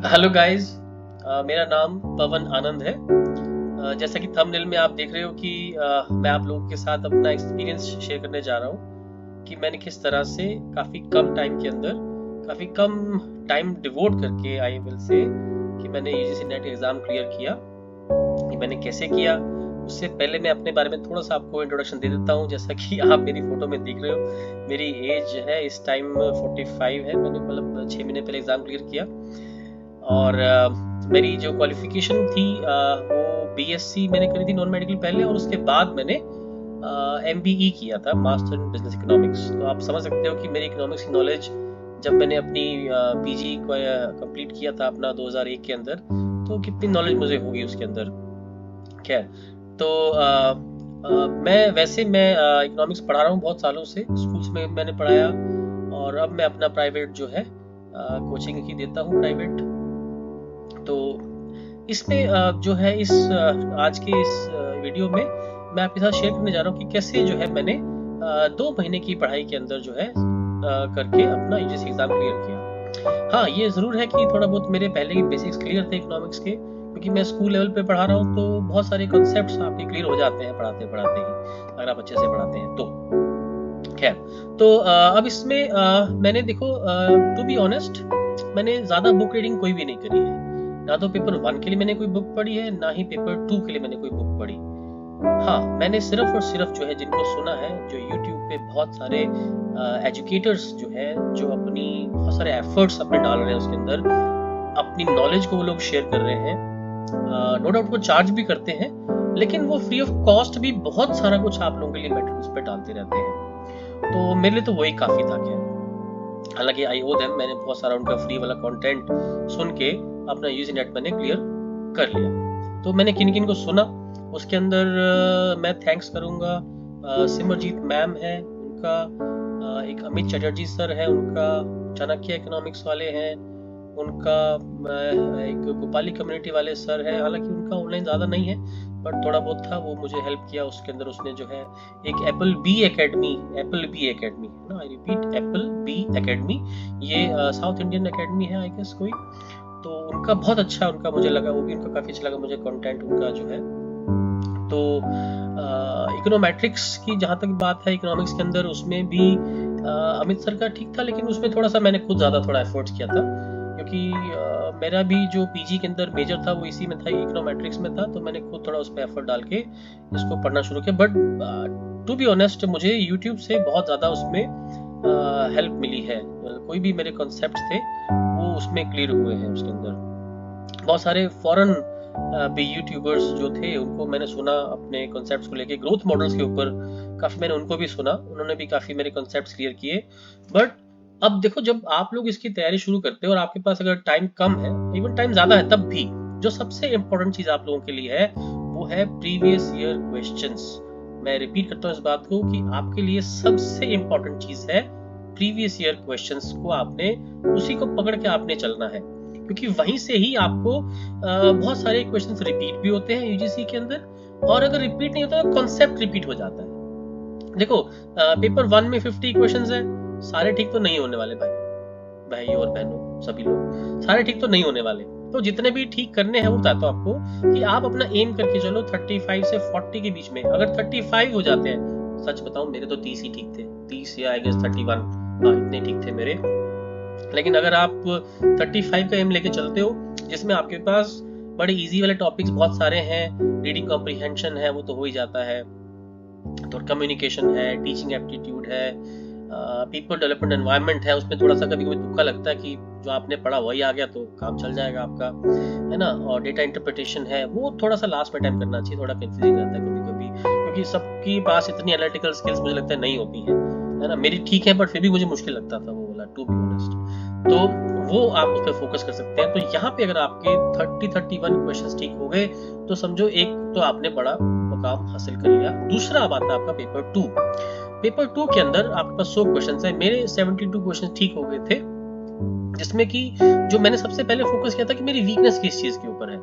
Hello guys. मेरा नाम पवन आनंद है। जैसा कि थंबनेल में आप देख रहे हो कि मैं आप लोगों के साथ अपना एक्सपीरियंस शेयर करने जा रहा हूँ कि मैंने किस तरह से काफ़ी कम टाइम के अंदर काफ़ी कम टाइम डिवोट करके आई विल से कि मैंने यूजीसी नेट एग्ज़ाम क्लियर किया। कि मैंने कैसे किया उससे पहले मैं अपने बारे में थोड़ा सा आपको इंट्रोडक्शन दे देता हूँ। जैसा कि आप मेरी फ़ोटो में देख रहे हो, मेरी एज है इस टाइम 45 है। मैंने मतलब 6 महीने पहले एग्ज़ाम क्लियर किया और मेरी जो क्वालिफिकेशन थी वो बीएससी मैंने करी थी नॉन मेडिकल पहले, और उसके बाद मैंने एमबीई किया था, मास्टर इन बिजनेस इकोनॉमिक्स। तो आप समझ सकते हो कि मेरी इकोनॉमिक्स की नॉलेज जब मैंने अपनी पीजी को कंप्लीट किया था अपना 2001 के अंदर, तो कितनी नॉलेज मुझे होगी उसके अंदर। खैर, तो मैं इकोनॉमिक्स पढ़ा रहा हूँ बहुत सालों से, स्कूल्स में मैंने पढ़ाया और अब मैं अपना प्राइवेट जो है कोचिंग ही देता हूँ प्राइवेट। तो इसमें जो है आज के इस वीडियो में मैं आपके साथ शेयर करने जा रहा हूँ कि कैसे जो है मैंने 2 महीने की पढ़ाई के अंदर जो है करके अपना यूजीसी एग्ज़ाम क्लियर किया। हाँ, ये ज़रूर है कि थोड़ा बहुत मेरे पहले ही बेसिक्स क्लियर थे इकोनॉमिक्स के, क्योंकि मैं स्कूल लेवल पे पढ़ा रहा हूँ तो बहुत सारे कॉन्सेप्ट्स आपके क्लियर हो जाते हैं पढ़ाते पढ़ाते ही, अगर आप अच्छे से पढ़ाते हैं तो। खैर, तो अब इसमें मैंने देखो, टू बी ऑनेस्ट, मैंने ज़्यादा बुक रीडिंग कोई भी नहीं करी है। ना तो पेपर 1 के लिए मैंने कोई बुक पढ़ी है, ना ही पेपर 2 के लिए मैंने कोई बुक पढ़ी। हाँ, मैंने सिर्फ और सिर्फ जो है जिनको सुना है, जो यूट्यूब पे बहुत सारे एजुकेटर्स जो हैं, जो अपनी बहुत सारे एफर्ट्स अपने डाल रहे हैं उसके अंदर, अपनी नॉलेज को वो लोग शेयर कर रहे हैं। नो डाउट वो चार्ज भी करते हैं, लेकिन वो फ्री ऑफ कॉस्ट भी बहुत सारा कुछ आप लोगों के लिए मेटेरियल उस पर डालते रहते हैं। तो मेरे लिए तो वही काफ़ी था। खैर, हालांकि आई ओ देम, मैंने बहुत सारा उनका फ्री वाला कंटेंट सुन के अपना यूजी नेट मैंने क्लियर कर लिया। तो मैंने किन किन को सुना उसके अंदर मैं थैंक्स करूँगा। सिमरजीत मैम है उनका, एक अमित चटर्जी सर है उनका, चाणक्य इकोनॉमिक्स वाले हैं उनका, एक गोपाली कम्युनिटी वाले सर है, हालांकि उनका ऑनलाइन ज़्यादा नहीं है बट थोड़ा बहुत था, वो मुझे हेल्प किया उसके अंदर। उसने जो है एक एप्पल बी एकेडमी है ना, I repeat, Apple B Academy, ये साउथ इंडियन एकेडमी है आई गेस कोई। तो उनका बहुत अच्छा, उनका मुझे लगा, वो भी उनका काफ़ी अच्छा लगा मुझे कंटेंट उनका जो है। तो इकोनोमेट्रिक्स की जहाँ तक बात है इकोनॉमिक्स के अंदर, उसमें भी अमित सर का ठीक था, लेकिन उसमें थोड़ा सा मैंने खुद ज़्यादा थोड़ा एफर्ट्स किया था, क्योंकि मेरा भी जो पीजी के अंदर मेजर था वो इसी में था, इकोनोमेट्रिक्स में था। तो मैंने खुद थोड़ा उस पर एफर्ट डाल के इसको पढ़ना शुरू किया। बट टू बी ऑनेस्ट, मुझे यूट्यूब से बहुत ज़्यादा उसमें हेल्प मिली है। कोई भी मेरे कॉन्सेप्ट थे वो उसमें क्लियर हुए हैं उसके अंदर। बहुत सारे फॉरेन भी यूट्यूबर्स जो थे उनको मैंने सुना अपने कॉन्सेप्ट्स को लेके, ग्रोथ मॉडल्स के ऊपर काफ़ी मैंने उनको भी सुना, उन्होंने भी काफ़ी मेरे कॉन्सेप्ट्स क्लियर किए। बट अब देखो, जब आप लोग इसकी तैयारी शुरू करते हो और आपके पास अगर टाइम कम है, इवन टाइम ज़्यादा है, तब भी जो सबसे इम्पोर्टेंट चीज़ आप लोगों के लिए है वो है प्रीवियस ईयर क्वेश्चंस। मैं रिपीट करता हूँ इस बात को कि आपके लिए सबसे इम्पोर्टेंट चीज़ है प्रीवियस ईयर क्वेश्चंस को, आपने उसी को पकड़ के आपने चलना है, क्योंकि वहीं से ही आपको बहुत सारे क्वेश्चंस रिपीट भी होते हैं यूजीसी के अंदर, और अगर रिपीट नहीं होता तो कॉन्सेप्ट रिपीट हो जाता है। देखो, पेपर 1 में 50 क्वेश्चंस है, सारे ठीक तो नहीं होने वाले भाई और बहनों, सभी लोग सारे ठीक तो नहीं होने वाले। तो जितने भी ठीक करने हैं वो बताता हूँ आपको कि आप अपना एम करके चलो 35 से 40 के बीच में। अगर 35 हो जाते हैं, सच बताऊं मेरे तो 30 ही ठीक थे, 30 या आई गेस 31, हाँ इतने ठीक थे मेरे। लेकिन अगर आप 35 का एम लेके चलते हो, जिसमें आपके पास बड़े इजी वाले टॉपिक्स बहुत सारे हैं, रीडिंग कॉम्प्रिहेंशन है वो तो हो ही जाता है, तो कम्युनिकेशन है, टीचिंग एप्टीट्यूड है, पीपल डेवलपमेंट एनवायरनमेंट है, उसमें थोड़ा सा कभी कभी तुक्का लगता है कि जो आपने पढ़ा वही आ गया तो काम चल जाएगा आपका, है ना। और डेटा इंटरप्रिटेशन है, वो थोड़ा सा लास्ट में टाइम करना चाहिए, थोड़ा कंफ्यूजिंग रहता है कभी कभी, क्योंकि सबके पास इतनी एनालिटिकल स्किल्स मुझे लगता है नहीं होती है ना। मेरी ठीक है बट फिर भी मुझे मुश्किल लगता था वो वाला, टू बी ऑनेस्ट। तो वो आप उस पर फोकस कर सकते हैं। तो यहाँ पे अगर आपके 31 क्वेश्चंस ठीक हो गए तो समझो एक तो आपने बड़ा मुकाम हासिल कर लिया। दूसरा अब आता है आपका पेपर 2। पेपर 2 के अंदर आपके पास 100 क्वेश्चंस है, मेरे 72 क्वेश्चन ठीक हो गए थे, जिसमें कि जो मैंने सबसे पहले फोकस किया था कि मेरी वीकनेस किस चीज के ऊपर है,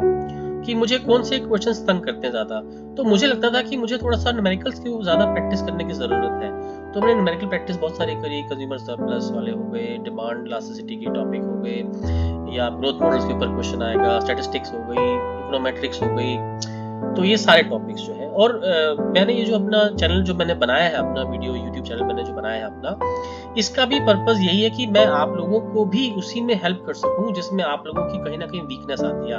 कि मुझे कौन से क्वेश्चंस तंग करते हैं ज्यादा। तो मुझे लगता था कि मुझे थोड़ा सा न्यूमेरिकल्स की ज्यादा प्रैक्टिस करने की जरूरत है। तो मैंने न्यूमेरिकल प्रैक्टिस बहुत सारी करी, कंज्यूमर सरप्लस वाले हो गए, डिमांड इलास्टिसिटी के टॉपिक हो गए, या ग्रोथ मॉडल्स के ऊपर क्वेश्चन आएगा, स्टैटिस्टिक्स हो गई, इकोनोमेट्रिक्स हो गई, तो ये सारे टॉपिक्स जो है। और मैंने ये जो अपना चैनल जो मैंने बनाया है, अपना वीडियो यूट्यूब चैनल मैंने जो बनाया है अपना, इसका भी पर्पस यही है कि मैं आप लोगों को भी उसी में हेल्प कर सकूं जिसमें आप लोगों की कहीं ना कहीं वीकनेस आती है।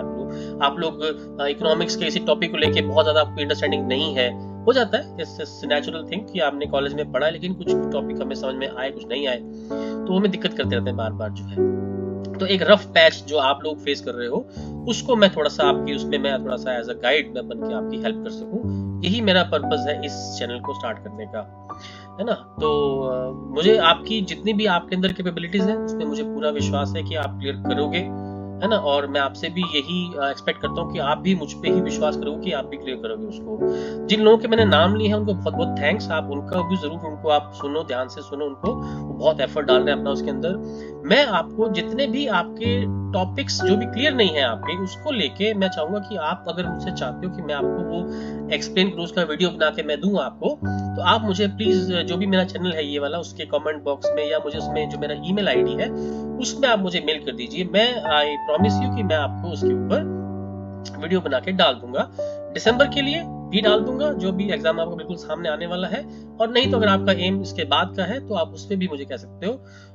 आप लोग इकोनॉमिक्स के इसी टॉपिक को लेके बहुत ज्यादा आपको अंडरस्टैंडिंग नहीं है, हो जाता है, इट्स नेचुरल थिंग कि आपने कॉलेज में पढ़ा है लेकिन कुछ टॉपिक हमें समझ में आए, कुछ नहीं आए, तो हमें दिक्कत करते रहते हैं बार बार जो है। तो एक रफ पैच जो आप लोग फेस कर रहे हो उसको मैं थोड़ा सा आपकी उसमें मैं थोड़ा सा एज अ गाइड मैं बन के आपकी हेल्प कर सकूं, यही मेरा पर्पस है इस चैनल को स्टार्ट करने का, है ना। तो मुझे आपकी जितनी भी आपके अंदर कैपेबिलिटीज है उसमें मुझे पूरा विश्वास है कि आप क्लियर करोगे, है ना। और मैं आपसे भी यही एक्सपेक्ट करता हूँ कि आप भी मुझ पे ही विश्वास करोगे कि आप भी क्लियर करोगे उसको। जिन लोगों के मैंने नाम लिए हैं उनको बहुत बहुत थैंक्स, आप उनका भी जरूर उनको आप सुनो, ध्यान से सुनो उनको, वो बहुत एफर्ट डाल रहे हैं अपना उसके अंदर। मैं आपको जितने भी आपके टॉपिक्स जो भी क्लियर नहीं है आपके, उसको लेके मैं चाहूंगा कि आप अगर मुझसे चाहते हो कि मैं आपको वो एक्सप्लेन करूँ, उसका वीडियो बना के मैं दूं आपको, तो आप मुझे प्लीज जो भी मेरा चैनल है ये वाला, उसके कमेंट बॉक्स में या मुझे उसमें जो मेरा ईमेल आईडी है उसमें आप मुझे मेल कर दीजिए। मैं आई प्रॉमिस यू कि मैं आपको उसके ऊपर वीडियो बना के डाल दूंगा, दिसंबर के लिए भी डाल दूंगा, जो भी एग्जाम आपको बिल्कुल सामने आने वाला है। और नहीं तो अगर आपका एम इसके बाद का है तो आप उसमें भी मुझे कह सकते हो,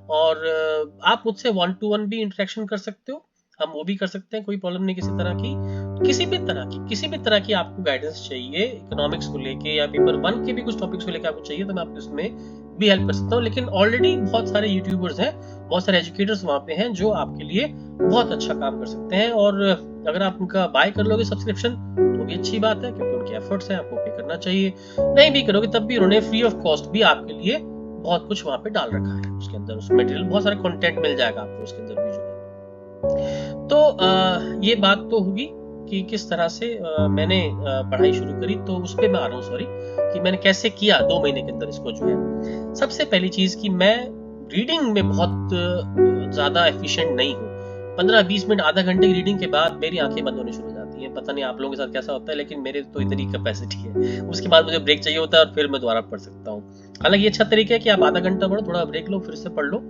और आप मुझसे 1-to-1 भी इंटरेक्शन कर सकते हो, हम वो भी कर सकते हैं, कोई प्रॉब्लम नहीं किसी तरह की। किसी भी तरह की आपको गाइडेंस चाहिए इकोनॉमिक्स को लेके या पेपर 1 के भी कुछ टॉपिक्स को लेके आपको चाहिए तो मैं आपको उसमें भी हेल्प कर सकता हूँ। लेकिन ऑलरेडी बहुत सारे यूट्यूबर्स हैं, बहुत सारे एजुकेटर्स वहां पे हैं जो आपके लिए बहुत अच्छा काम कर सकते हैं, और अगर आप उनका बाय कर लोगे सब्सक्रिप्शन तो भी अच्छी बात है, क्योंकि उनके एफर्ट्स हैं, आपको पे करना चाहिए। नहीं भी करोगे तब भी उन्होंने फ्री ऑफ कॉस्ट भी आपके लिए बहुत कुछ वहां पे डाल रखा है, उसके अंदर उस मटेरियल बहुत सारे कंटेंट मिल जाएगा आपको उसके अंदर भी जो है। तो ये बात तो होगी कि किस तरह से मैंने पढ़ाई शुरू करी, तो उस पर मैं आ रहा हूँ, सॉरी, कि मैंने कैसे किया 2 महीने के अंदर इसको जो है। सबसे पहली चीज कि मैं रीडिंग में बहुत ज्यादा एफिशिएंट नहीं हूँ। 15-20 मिनट आधा घंटे की रीडिंग के बाद मेरी आंखें बंद होनी शुरू हो जाती हैं। पता नहीं आप लोगों के साथ कैसा होता है, लेकिन मेरे तो इतनी कैपेसिटी है, उसके बाद मुझे ब्रेक चाहिए होता है और फिर मैं दोबारा पढ़ सकता हूँ। हालांकि ये अच्छा तरीका है कि आप आधा घंटा पढ़ो, थोड़ा ब्रेक लो, फिर से पढ़ लो।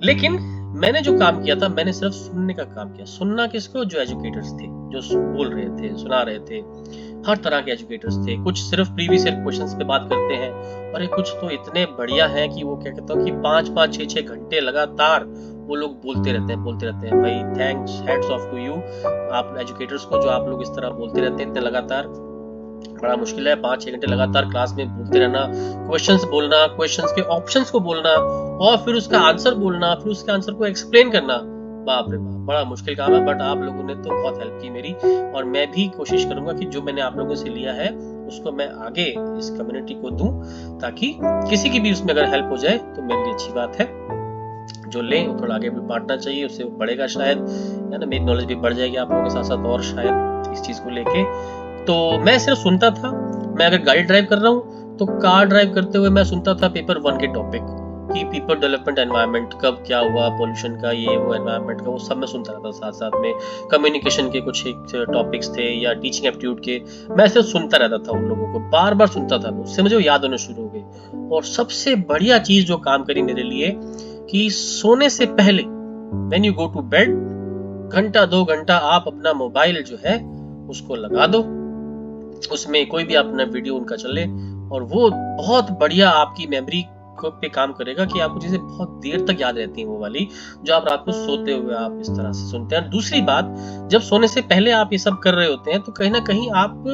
लेकिन मैंने जो काम किया था, मैंने सिर्फ सुनने का काम किया। सुनना किसको? जो एजुकेटर्स थे, जो बोल रहे थे, सुना रहे थे, हर तरह के एजुकेटर्स थे। कुछ सिर्फ प्रीवियस ईयर क्वेश्चंस पे बात करते हैं, और कुछ तो इतने बढ़िया हैं कि वो क्या कहता हूँ कि 5-5, 6-6 घंटे लगातार वो लोग बोलते रहते हैं। भाई thanks, hats off to you आप एजुकेटर्स को, जो आप लोग इस तरह बोलते रहते हैं इतने लगातार। बड़ा मुश्किल है 5-6 घंटे लगातार क्लास में बोलते रहना, क्वेश्चंस बोलना, क्वेश्चंस के ऑप्शंस को बोलना, और फिर उसका आंसर बोलना, फिर उसके आंसर को एक्सप्लेन करना। बाप रे बाप, बड़ा मुश्किल काम है, बट आप लोगों ने तो बहुत हेल्प की मेरी, और मैं भी कोशिश करूंगा कि जो मैंने आप लोगों से लिया है उसको मैं आगे इस कम्युनिटी को दूं, ताकि किसी की भी उसमें अगर हेल्प हो जाए तो मेरे लिए अच्छी बात है। जो ले वो थोड़ा आगे भी बांटना चाहिए, उससे वो बढ़ेगा शायद, है ना, मेरी नॉलेज भी बढ़ जाएगी आप लोगों के साथ साथ, और शायद इस चीज को लेके। तो मैं सिर्फ सुनता था। मैं अगर गाड़ी ड्राइव कर रहा हूँ तो कार ड्राइव करते हुए मैं सुनता था पेपर 1 के टॉपिक, कि पीपल डेवलपमेंट एनवायरनमेंट कब क्या हुआ, पॉल्यूशन का ये वो, एनवायरनमेंट का वो सब मैं सुनता रहता। साथ साथ में कम्युनिकेशन के कुछ एक टॉपिक्स थे या टीचिंग एप्टीट्यूड के, मैं सिर्फ सुनता रहता था उन लोगों को, बार बार सुनता था, उससे मुझे याद होने शुरू हो गए। और सबसे बढ़िया चीज जो काम करी मेरे लिए, कि सोने से पहले when you go to bed, 1-2 घंटा आप अपना मोबाइल जो है उसको लगा दो, उसमें कोई भी अपना वीडियो उनका चले, और वो बहुत बढ़िया आपकी मेमोरी पे काम करेगा कि आपको चीजें बहुत देर तक याद रहती हैं, वो वाली जो आप रात को सोते हुए आप इस तरह से सुनते हैं। दूसरी बात, जब सोने से पहले आप ये सब कर रहे होते हैं तो कहीं ना कहीं आप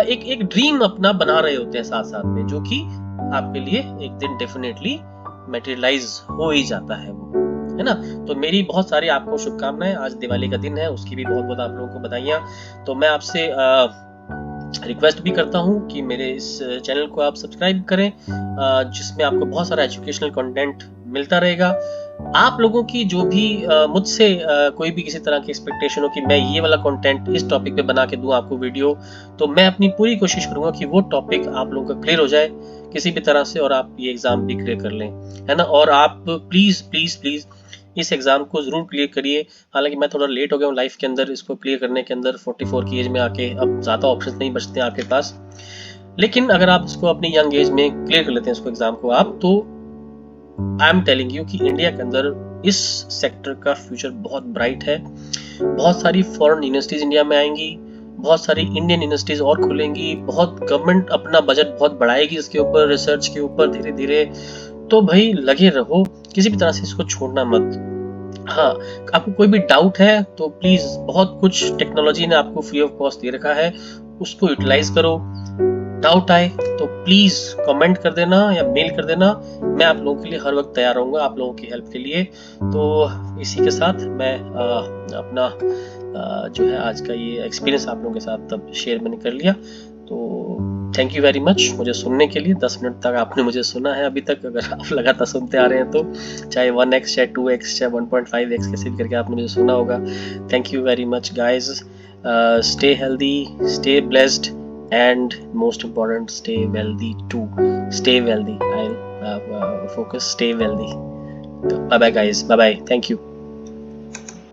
एक ड्रीम अपना बना रहे होते हैं साथ साथ में, जो कि आपके लिए एक दिन डेफिनेटली मटेरियलाइज हो ही जाता है वो, है ना। तो मेरी बहुत सारी आपको शुभकामनाएं, आज दिवाली का दिन है, उसकी भी बहुत बहुत आप लोगों को बधाइयां। तो मैं आपसे रिक्वेस्ट भी करता हूं कि मेरे इस चैनल को आप सब्सक्राइब करें, जिसमें आपको बहुत सारा एजुकेशनल कंटेंट मिलता रहेगा। आप लोगों की जो भी मुझसे कोई भी किसी तरह की एक्सपेक्टेशन हो कि मैं ये वाला कंटेंट इस टॉपिक पे बना के दूं आपको वीडियो, तो मैं अपनी पूरी कोशिश करूंगा कि वो टॉपिक आप लोगों का क्लियर हो जाए किसी भी तरह से, और आप ये एग्जाम भी क्लियर कर लें, है ना। और आप प्लीज प्लीज प्लीज इस एग्जाम को जरूर क्लियर करिए। हालांकि मैं थोड़ा लेट हो गया हूँ लाइफ के अंदर इसको क्लियर करने के अंदर, 44 की एज में आके अब ज्यादा ऑप्शंस नहीं बचते हैं आपके पास, लेकिन अगर आप इसको अपनी यंग एज में क्लियर कर लेते हैं इसको एग्जाम को आप, तो आई एम टेलिंग यू कि इंडिया के अंदर इस सेक्टर का फ्यूचर बहुत ब्राइट है। बहुत सारी फॉरेन यूनिवर्सिटीज इंडिया में आएंगी, बहुत सारी इंडियन यूनिवर्सिटीज और खुलेंगी, बहुत गवर्नमेंट अपना बजट बहुत बढ़ाएगी इसके ऊपर, रिसर्च के ऊपर धीरे धीरे। तो भाई लगे रहो, किसी भी तरह से इसको छोड़ना मत। हाँ, आपको कोई भी डाउट है तो प्लीज, बहुत कुछ टेक्नोलॉजी ने आपको फ्री ऑफ कॉस्ट दे रखा है, उसको यूटिलाइज करो। डाउट आए तो प्लीज कमेंट कर देना या मेल कर देना, मैं आप लोगों के लिए हर वक्त तैयार रहूंगा आप लोगों की हेल्प के लिए। तो इसी के साथ मैं अपना जो है आज का ये एक्सपीरियंस आप लोगों के साथ तब शेयर मैंने कर लिया। तो थैंक यू वेरी मच मुझे सुनने के लिए। 10 मिनट तक आपने मुझे सुना है अभी तक, अगर आप लगातार सुनते आ रहे हैं तो, चाहे 1x चाहे 2x चाहे 1.5x कैसे भी करके आपने मुझे सुना होगा। Thank you very much guys. Stay healthy, stay blessed, and most important, stay wealthy too. Stay wealthy. I'll focus, stay wealthy. Bye bye guys, bye bye, thank you.